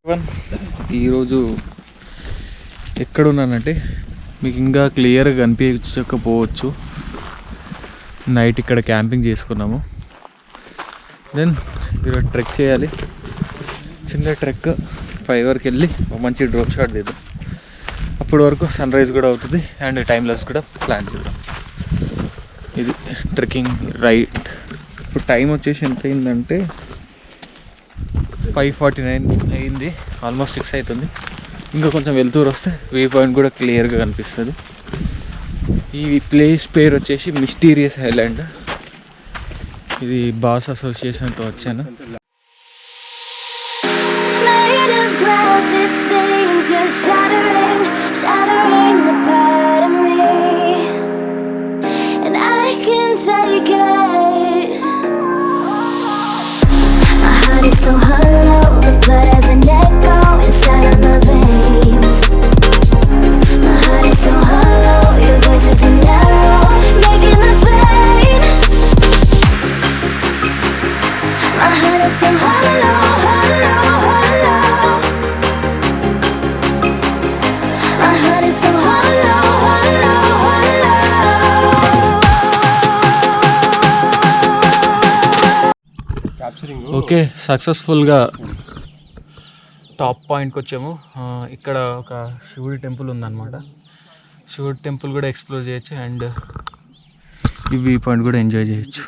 ఈరోజు ఎక్కడున్నానంటే మీకు ఇంకా క్లియర్గా కనిపించకపోవచ్చు. నైట్ ఇక్కడ క్యాంపింగ్ చేసుకున్నాము. దెన్ ఈరోజు ట్రెక్ చేయాలి. చిన్న ట్రెక్ 5 వరకు వెళ్ళి ఒక మంచి డ్రోన్ షాట్ తీద్దాం. అప్పటి వరకు సన్ రైజ్ కూడా అవుతుంది అండ్ టైం లాప్స్ కూడా ప్లాన్ చేద్దాం. ఇది ట్రెక్కింగ్ రైట్. ఇప్పుడు టైం వచ్చేసి ఎంత అయిందంటే 5:49 అయింది. ఆల్మోస్ట్ 6 అవుతుంది. ఇంకా కొంచెం వెళ్తూరు వస్తే వ్యూ పాయింట్ కూడా క్లియర్గా కనిపిస్తుంది. ఈ ప్లేస్ పేరు వచ్చేసి మిస్టీరియస్ ఐలాండ్. ఇది బాస్ అసోసియేషన్తో వచ్చాను. It's so hollow, the blood has an echo inside of my veins. My heart is so hollow, your voice is an arrow, making the pain. My heart is so hollow, hollow, hollow. My heart is so hollow, hollow, hollow. Okay, సక్సెస్ఫుల్గా top పాయింట్కి వచ్చాము. ఇక్కడ ఒక శివుడి temple ఉందన్నమాట. శివుడి temple కూడా explore చేయొచ్చు అండ్ ఈ వ్యూ పాయింట్ కూడా ఎంజాయ్ చేయొచ్చు.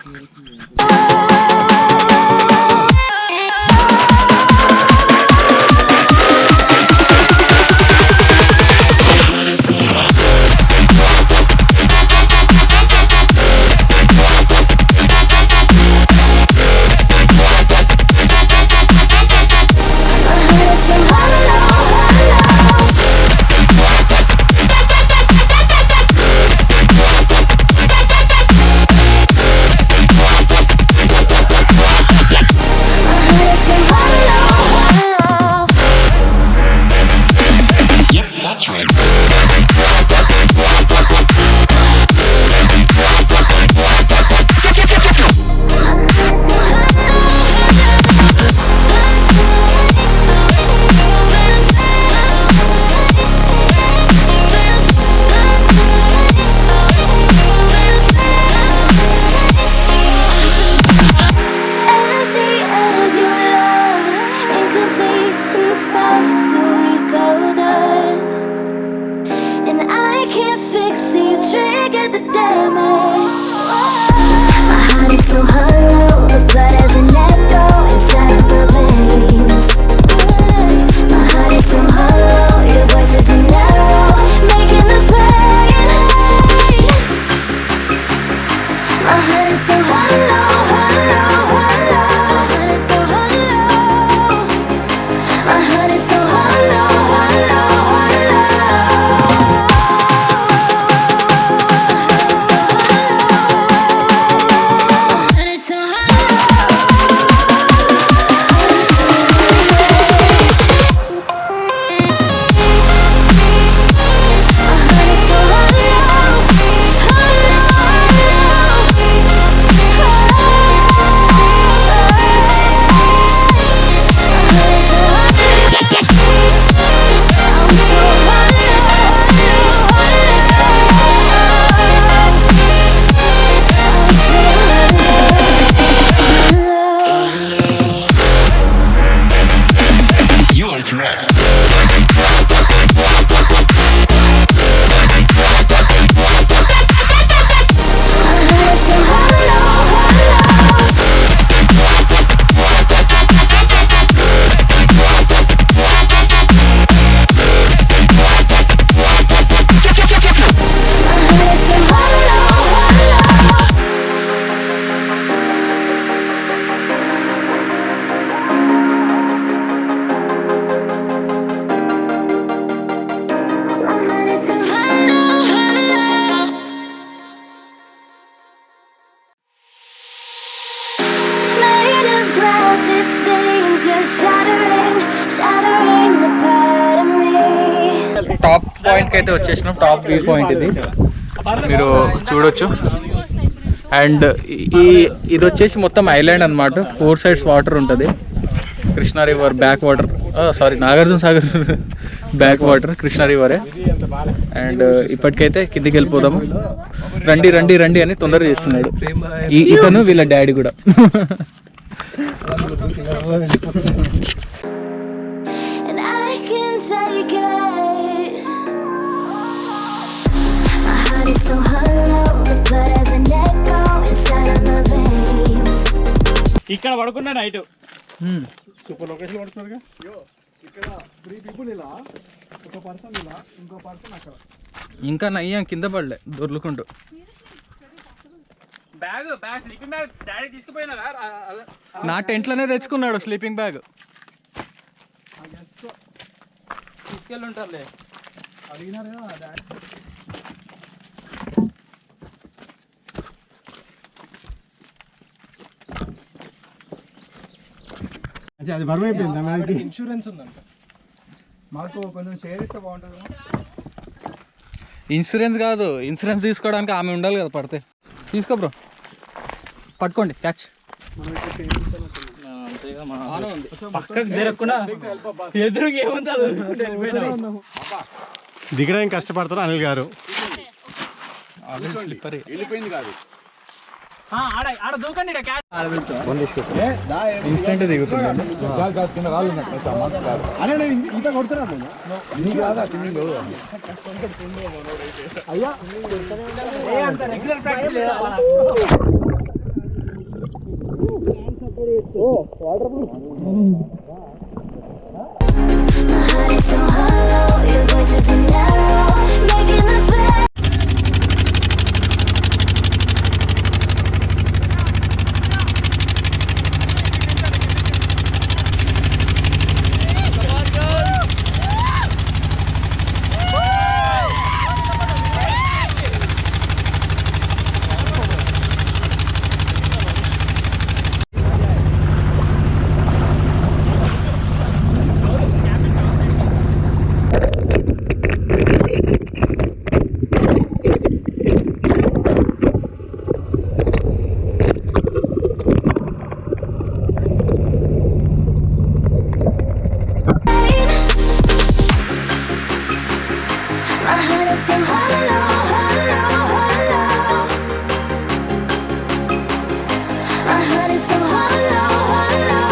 టాప్ పాయింట్కి అయితే వచ్చేసినాం. టాప్ వ్యూ పాయింట్ ఇది మీరు చూడొచ్చు. అండ్ ఇది వచ్చేసి మొత్తం ఐలాండ్ అనమాట. 4 sides వాటర్ ఉంటుంది. Krishna river back water sorry Nagarjuna Sagar back water, Krishna రివరే. అండ్ ఇప్పటికైతే కిందికి వెళ్ళిపోదాము. రండి రండి రండి అని తొందర చేస్తున్నాడు ఇతను, వీళ్ళ డాడీ కూడా. And I can take it. My heart is so hollow, the blood has an echo inside of my veins. ఇక్కడ పడుకున్నా నైట్ సూపర్ లొకేషన్ పడుతున్నారుగా. ఇక్కడ 3 people ఇలా, ఒక పర్సన్ ఇలా, ఇంకో పర్సన్ అక్కడ. ఇంకా నయ్యం కింద పడలే దొర్లుకుంటూ. బ్యాగ్ స్లీపింగ్ బ్యాగ్ డాడీ తీసుకుపోయినా నా టెంట్లోనే తెచ్చుకున్నాడు స్లీపింగ్ బ్యాగ్. తీసుకెళ్ళి ఉంటారులే. అడిగినారు కదా డాడీ. అది బరువు అయిపోయింది. మనకి ఇన్సూరెన్స్ ఉందంట, మాకు కొంచెం షేర్ ఇస్తే బాగుంటుంది. ఇన్సూరెన్స్ కాదు, ఇన్సూరెన్స్ తీసుకోవడానికి ఆమె ఉండాలి కదా పడితే. తీసుకో బ్రో, పట్టుకోండి క్యాచ్. పక్కకు తిరగకుండా ఎదురుగా ఏముంది దిగడానికి కష్టపడతారు అనిల్ గారు. వెళ్ళిపోయింది కాదు, ఆడ దూకండి ఇన్స్టెంట్ దిగుతుంది. అరే ఇంత కొడుతున్నాను అయ్యా. Regular practice My heart is so hollow, your voice is an arrow, making the play. My heart is so hollow, hollow, hollow. My heart is so hollow, hollow,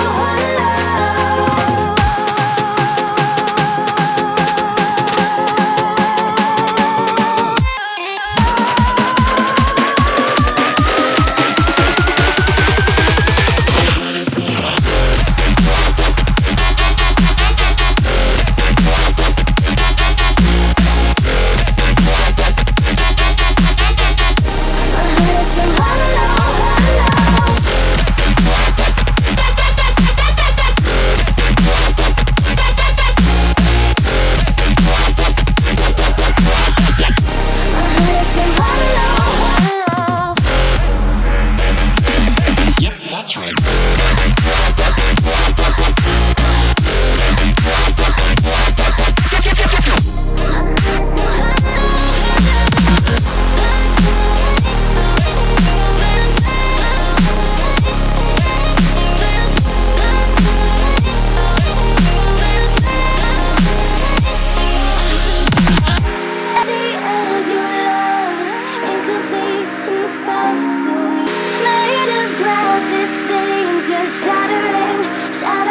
shattering, shattering.